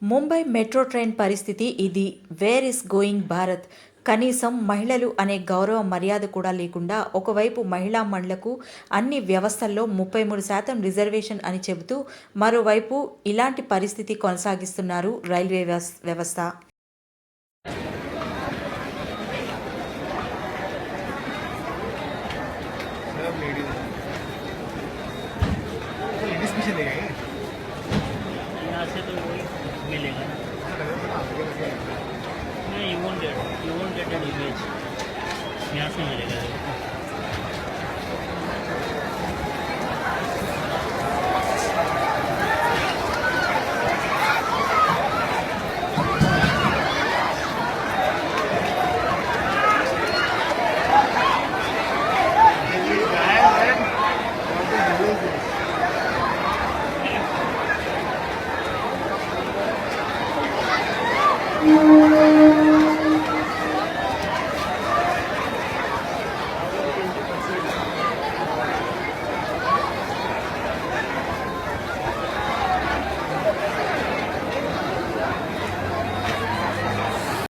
Mumbai metro train పరిస్థితి ఇది. Where is going Bharat? కనీసం మహిళలు అనే గౌరవ మర్యాద కూడా లేకుండా ఒకవైపు మహిళా మండలకు అన్ని వ్యవస్థల్లో 33% రిజర్వేషన్ అని చెబుతూ మరోవైపు ఇలాంటి పరిస్థితి కొనసాగిస్తున్నారు రైల్వే వ్యవస్థ. यहाँ से तो वही मिलेगा ना। नहीं, you won't get an image. यहाँ से मिलेगा।